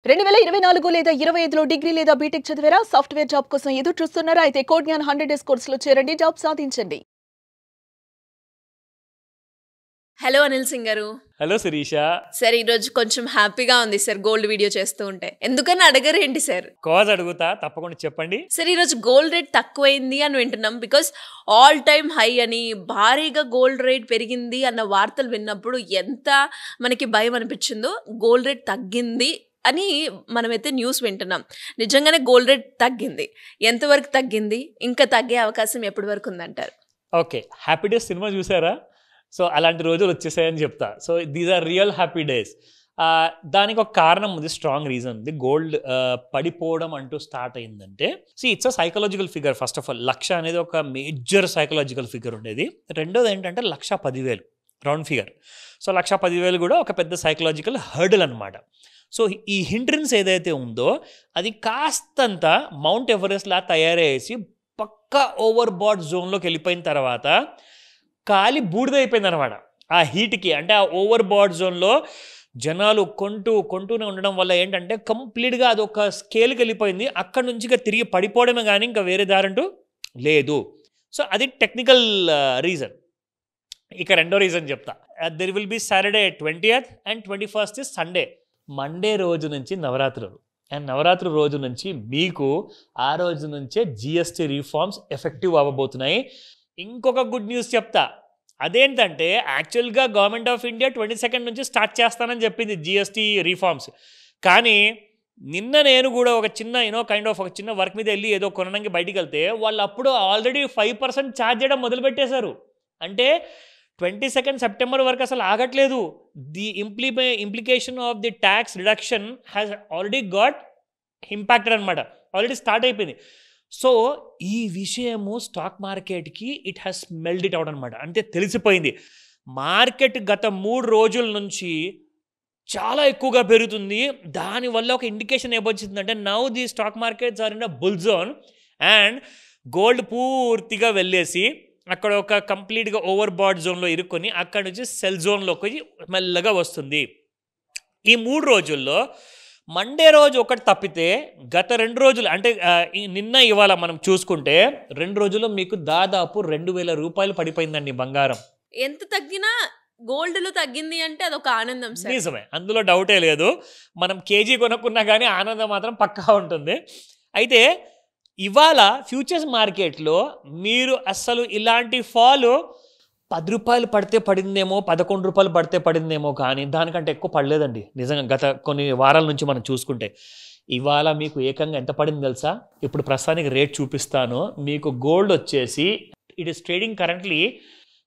2024 లేదా 25లో డిగ్రీ లేదా బీటెక్ చదివారా? సాఫ్ట్‌వేర్ జాబ్ కోసం ఎదురు చూస్తున్నారా? అయితే కోడ్ జ్ఞాన్ 100 డేస్ కోర్సులో చేరండి, జాబ్ సాధించండి. హలో అనిల్ సింగ్ గారు. హలో శిరీష. సార్ ఈరోజు కొంచెం హ్యాపీగా ఉంది సార్ గోల్డ్ వీడియో చేస్తూ ఉంటే. ఎందుకని అడగరేంటి సార్? కాజ్ అడుగుతా, తప్పకుండా చెప్పండి. సార్ ఈరోజు గోల్డ్ రేట్ తక్కువైంది అని వింటున్నాం. బికాస్ ఆల్ టైమ్ హై అని భారీగా గోల్డ్ రేట్ పెరిగింది అన్న వార్తలు విన్నప్పుడు ఎంత మనకి భయం అనిపించిందో. గోల్డ్ రేట్ తగ్గింది అని మనమైతే న్యూస్ వింటున్నాం. నిజంగానే గోల్డ్ రేట్ తగ్గింది. ఎంతవరకు తగ్గింది? ఇంకా తగ్గే అవకాశం ఎప్పటి వరకు ఉందంటారు? ఓకే, హ్యాపీ డేస్ సినిమా చూసారా? సో అలాంటి రోజులు వచ్చేసాయని చెప్తా. So these are real happy days. దానికి ఒక కారణం ఉంది, స్ట్రాంగ్ రీజన్ ఉంది. గోల్డ్ పడిపోవడం అంటూ స్టార్ట్ అయిందంటే it's a psychological figure. First of all 1,00,000 అనేది ఒక మేజర్ సైకలాజికల్ ఫిగర్ ఉండేది. రెండోది ఏంటంటే 1,10,000 రౌండ్ ఫిగర్. సో 1,10,000 కూడా ఒక పెద్ద సైకలాజికల్ హర్డల్ అనమాట. సో ఈ హిండ్రెన్స్ ఏదైతే ఉందో అది కాస్తంత మౌంట్ ఎవరెస్ట్ లా తయారయ్యేసి పక్కా ఓవర్ బాడ్ జోన్లోకి వెళ్ళిపోయిన తర్వాత కాలి బూడిదైపోయింది అనమాట ఆ హీట్కి. అంటే ఆ ఓవర్ బాడ్ జోన్లో జనాలు కొంటూనే ఉండడం వల్ల ఏంటంటే కంప్లీట్గా అదొక స్కేల్కి వెళ్ళిపోయింది. అక్కడ నుంచి ఇక తిరిగి పడిపోవడమే కానీ ఇంకా వేరే దారంటూ లేదు. సో అది టెక్నికల్ రీజన్. ఇక రెండో రీజన్ చెప్తా. There will be Saturday 20th and 21st is Sunday. Monday రోజు నుంచి నవరాత్రులు, అండ్ నవరాత్రి రోజు నుంచి మీకు ఆ రోజు నుంచే జిఎస్టీ రిఫార్మ్స్ ఎఫెక్టివ్ అవ్వబోతున్నాయి. ఇంకొక గుడ్ న్యూస్ చెప్తా. అదేంటంటే యాక్చువల్గా గవర్నమెంట్ ఆఫ్ ఇండియా 22nd నుంచి స్టార్ట్ చేస్తానని చెప్పింది జిఎస్టీ రిఫార్మ్స్. కానీ నిన్న నేను కూడా ఒక చిన్న ఒక చిన్న వర్క్ మీద వెళ్ళి ఏదో కొనడానికి బయటికి వెళ్తే వాళ్ళు అప్పుడు ఆల్రెడీ 5% ఛార్జ్ చేయడం మొదలుపెట్టేశారు. అంటే 22nd సెప్టెంబర్ వరకు అసలు ఆగట్లేదు. The implication of the tax reduction has already got impacted అనమాట. ఆల్రెడీ స్టార్ట్ అయిపోయింది. సో ఈ విషయము స్టాక్ మార్కెట్కి ఇట్ హ్యాస్ మెల్డ్ ఇట్ అవుట్ అనమాట. అంటే తెలిసిపోయింది. మార్కెట్ గత 3 రోజుల నుంచి చాలా ఎక్కువగా పెరుగుతుంది. దానివల్ల ఒక ఇండికేషన్ ఏమొచ్చిందంటే now the stock markets are in a bull zone and gold పూర్తిగా వెళ్ళేసి అక్కడ ఒక కంప్లీట్గా ఓవర్ బాడ్ జోన్లో ఇరుక్కొని అక్కడ నుంచి సెల్ జోన్లోకి మెల్లగా వస్తుంది. ఈ 3 రోజుల్లో మండే రోజు ఒకటి తప్పితే గత 2 రోజులు అంటే నిన్న ఇవాళ మనం చూసుకుంటే 2 రోజుల్లో మీకు దాదాపు 2,000 రూపాయలు పడిపోయిందండి బంగారం. ఎంత తగ్గినా గోల్డ్లో తగ్గింది అంటే అదొక ఆనందం సార్. నిజమే, అందులో డౌటే లేదు. మనం కేజీ కొనుక్కున్నా కానీ ఆనందం మాత్రం పక్కా ఉంటుంది. అయితే ఇవాళ ఫ్యూచర్స్ మార్కెట్లో మీరు అస్సలు ఇలాంటి ఫాల్ 10 రూపాయలు పడితే పడిందేమో, 11 రూపాయలు పడితే పడిందేమో, కానీ దానికంటే ఎక్కువ పడలేదండి నిజంగా. గత కొన్ని వారాల నుంచి మనం చూసుకుంటే ఇవాళ మీకు ఏకంగా ఎంత పడింది తెలుసా? ఇప్పుడు ప్రస్తుతానికి రేట్ చూపిస్తాను మీకు. గోల్డ్ వచ్చేసి it is trading currently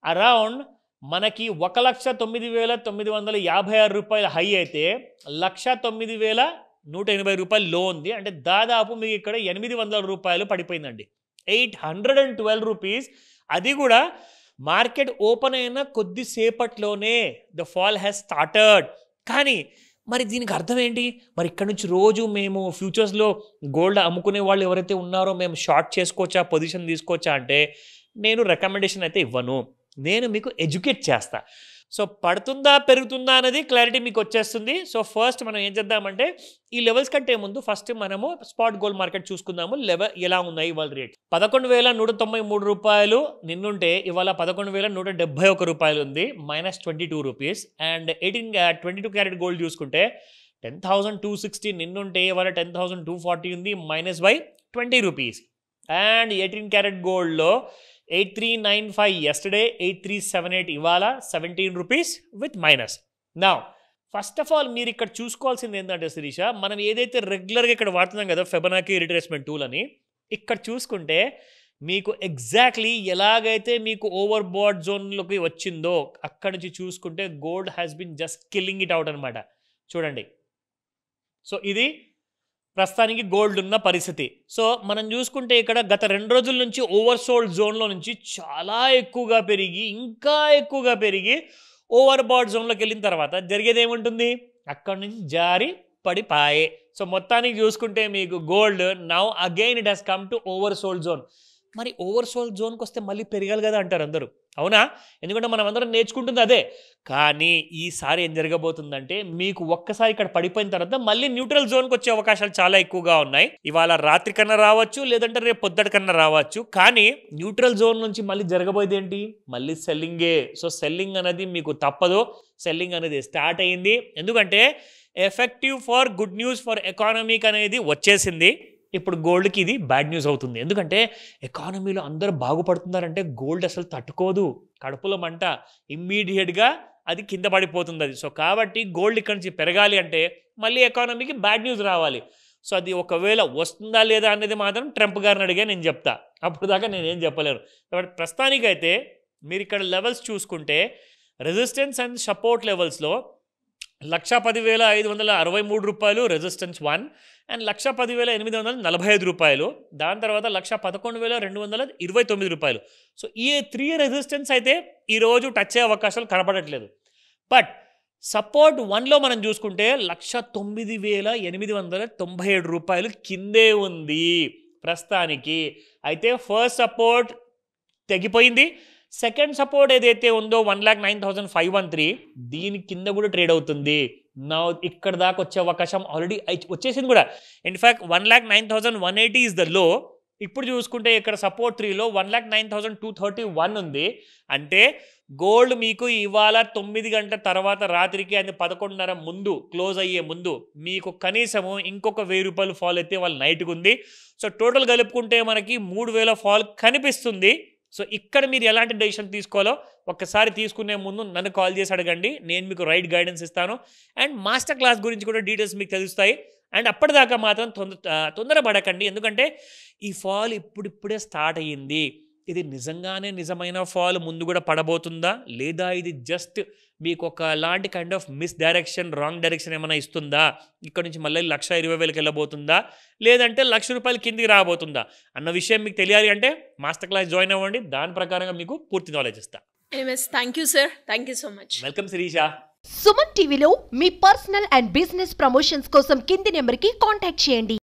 around మనకి 1,09,956 రూపాయలు హై అయితే 1,09,180 రూపాయలు లో ఉంది. అంటే దాదాపు మీకు ఇక్కడ 800 రూపాయలు పడిపోయిందండి. 812 రూపీస్. అది కూడా మార్కెట్ ఓపెన్ అయిన కొద్దిసేపట్లోనే ద ఫాల్ హ్యాస్ స్టార్టెడ్. కానీ మరి దీనికి అర్థం ఏంటి? మరి ఇక్కడ నుంచి రోజు మేము ఫ్యూచర్స్లో గోల్డ్ అమ్ముకునే వాళ్ళు ఎవరైతే ఉన్నారో మేము షార్ట్ చేసుకోవచ్చా, పొజిషన్ తీసుకోవచ్చా అంటే నేను రికమెండేషన్ అయితే ఇవ్వను. నేను మీకు ఎడ్యుకేట్ చేస్తా. సో పడుతుందా పెరుగుతుందా అనేది క్లారిటీ మీకు వచ్చేస్తుంది. సో ఫస్ట్ మనం ఏం చేద్దామంటే ఈ లెవెల్స్ కంటే ముందు ఫస్ట్ మనము స్పాట్ గోల్డ్ మార్కెట్ చూసుకుందాము. లెవెల్ ఎలా ఉన్నాయి ఇవాళ రేట్. 11,193 రూపాయలు నిన్నుంటే ఇవాళ 11,171 రూపాయలు ఉంది, -22 రూపీస్. అండ్ 22 క్యారెట్ గోల్డ్ చూసుకుంటే 10,260 నిన్నుంటే ఇవాళ 10,240 ఉంది, -20 రూపీస్. అండ్ 18 క్యారెట్ గోల్డ్లో 8,395 yesterday, 8,378 ఇవాళ, 17 రూపీస్ విత్ మైనస్. నా ఫస్ట్ ఆఫ్ ఆల్ మీరు ఇక్కడ చూసుకోవాల్సింది ఏంటంటే శిరీష, మనం ఏదైతే రెగ్యులర్గా ఇక్కడ వాడుతున్నాం కదా ఫెబనాకీ రిట్రేస్మెంట్ టూల్ అని, ఇక్కడ చూసుకుంటే మీకు ఎగ్జాక్ట్లీ ఎలాగైతే మీకు ఓవర్ బాడ్ జోన్లోకి వచ్చిందో అక్కడ నుంచి చూసుకుంటే gold has been just killing it out అనమాట. చూడండి. సో ఇది ప్రస్తుతానికి గోల్డ్ ఉన్న పరిస్థితి. సో మనం చూసుకుంటే ఇక్కడ గత 2 రోజుల నుంచి ఓవర్ సోల్డ్ జోన్లో నుంచి చాలా ఎక్కువగా పెరిగి ఇంకా ఎక్కువగా పెరిగి ఓవర్ బాడ్ జోన్లోకి వెళ్ళిన తర్వాత జరిగేది ఏముంటుంది? అక్కడ నుంచి జారి పడిపాయే. సో మొత్తానికి చూసుకుంటే మీకు gold now again it has come to over sold zone. మరి ఓవర్సోల్డ్ జోన్కి వస్తే మళ్ళీ పెరగాలి కదా అంటారు అందరూ. అవునా? ఎందుకంటే మనం అందరం నేర్చుకుంటుంది అదే. కానీ ఈసారి ఏం జరగబోతుందంటే మీకు ఒక్కసారి ఇక్కడ పడిపోయిన తర్వాత మళ్ళీ న్యూట్రల్ జోన్కి వచ్చే అవకాశాలు చాలా ఎక్కువగా ఉన్నాయి. ఇవాళ రాత్రి కన్నా రావచ్చు, లేదంటే రేపు పొద్దుటి కన్నా రావచ్చు. కానీ న్యూట్రల్ జోన్ నుంచి మళ్ళీ జరగబోయేది ఏంటి? మళ్ళీ సెల్లింగే. సో సెల్లింగ్ అనేది మీకు తప్పదు. సెల్లింగ్ అనేది స్టార్ట్ అయ్యింది. ఎందుకంటే effective for good news for ఎకానమీకి అనేది వచ్చేసింది. ఇప్పుడు గోల్డ్కి ఇది బ్యాడ్ న్యూస్ అవుతుంది. ఎందుకంటే ఎకానమీలో అందరూ బాగుపడుతున్నారంటే గోల్డ్ అసలు తట్టుకోదు. కడుపులో మంట, ఇమ్మీడియట్గా అది కింద పడిపోతుంది అది. సో కాబట్టి గోల్డ్ ఇక్కడి నుంచి పెరగాలి అంటే మళ్ళీ ఎకానమీకి బ్యాడ్ న్యూస్ రావాలి. సో అది ఒకవేళ వస్తుందా లేదా అనేది మాత్రం ట్రంప్ గారిని అడిగే నేను చెప్తా. అప్పుడు దాకా నేనేం చెప్పలేను. కాబట్టి ప్రస్తుతానికైతే మీరు ఇక్కడ లెవెల్స్ చూసుకుంటే రెసిస్టెన్స్ అండ్ సపోర్ట్ లెవెల్స్లో 1,10,563 రూపాయలు రెసిస్టెన్స్ 1 అండ్ 1,10,845 రూపాయలు. దాని తర్వాత 1,11,229 రూపాయలు. సో ఈ 3 రెసిస్టెన్స్ అయితే ఈరోజు టచ్ అయ్యే అవకాశాలు కనపడట్లేదు. బట్ సపోర్ట్ 1లో మనం చూసుకుంటే 1,09,897 రూపాయలు కిందే ఉంది ప్రస్తుతానికి. అయితే ఫస్ట్ సపోర్ట్ తెగిపోయింది. సెకండ్ సపోర్ట్ ఏదైతే ఉందో 1,09,513 దీని కింద కూడా ట్రేడ్ అవుతుంది. నా ఇక్కడ దాకా వచ్చే అవకాశం ఆల్రెడీ వచ్చేసింది కూడా. In fact 1,09,180 is the low. ఇప్పుడు చూసుకుంటే ఇక్కడ సపోర్ట్ 3లో 1,09,231 ఉంది. అంటే గోల్డ్ మీకు ఇవాళ 9 గంటల తర్వాత రాత్రికి అది 11:30 ముందు క్లోజ్ అయ్యే ముందు మీకు కనీసము ఇంకొక 1,000 రూపాయలు ఫాల్ అయితే వాళ్ళ నైట్కి ఉంది. సో టోటల్ కలుపుకుంటే మనకి 3,000 ఫాల్ కనిపిస్తుంది. సో ఇక్కడ మీరు ఎలాంటి డెసిషన్ తీసుకోవాలో ఒక్కసారి తీసుకునే ముందు నన్ను కాల్ చేసి అడగండి. నేను మీకు రైట్ గైడెన్స్ ఇస్తాను. అండ్ మాస్టర్ క్లాస్ గురించి కూడా డీటెయిల్స్ మీకు తెలుస్తాయి. అండ్ అప్పటిదాకా మాత్రం తొందరపడకండి. ఎందుకంటే ఈ ఫాల్ ఇప్పుడిప్పుడే స్టార్ట్ అయ్యింది. ఇది నిజంగానే నిజమైన ఫాల్ ముందు కూడా పడబోతుందా, లేదా ఇది జస్ట్ మీకు ఒక లాంటి kind of miss direction, wrong direction ఏమైనా ఇస్తుందా, ఇక్కడ నుంచి మళ్ళీ 1,20,000కి వెళ్ళబోతుందా, లేదంటే 1,00,000 రూపాయలు కిందికి రాబోతుందా అన్న విషయం మీకు తెలియాలి అంటే మాస్టర్ క్లాస్ జాయిన్ అవ్వండి. దాని ప్రకారంగా మీకు పూర్తి నాలెడ్జ్ ఇస్తా. Thank you sir. Thank you so much. Welcome Shirisha. Suman టీవీలో మీ పర్సనల్ అండ్ బిజినెస్ ప్రమోషన్స్ కోసం కింది నెంబర్కి కాంటాక్ట్ చేయండి.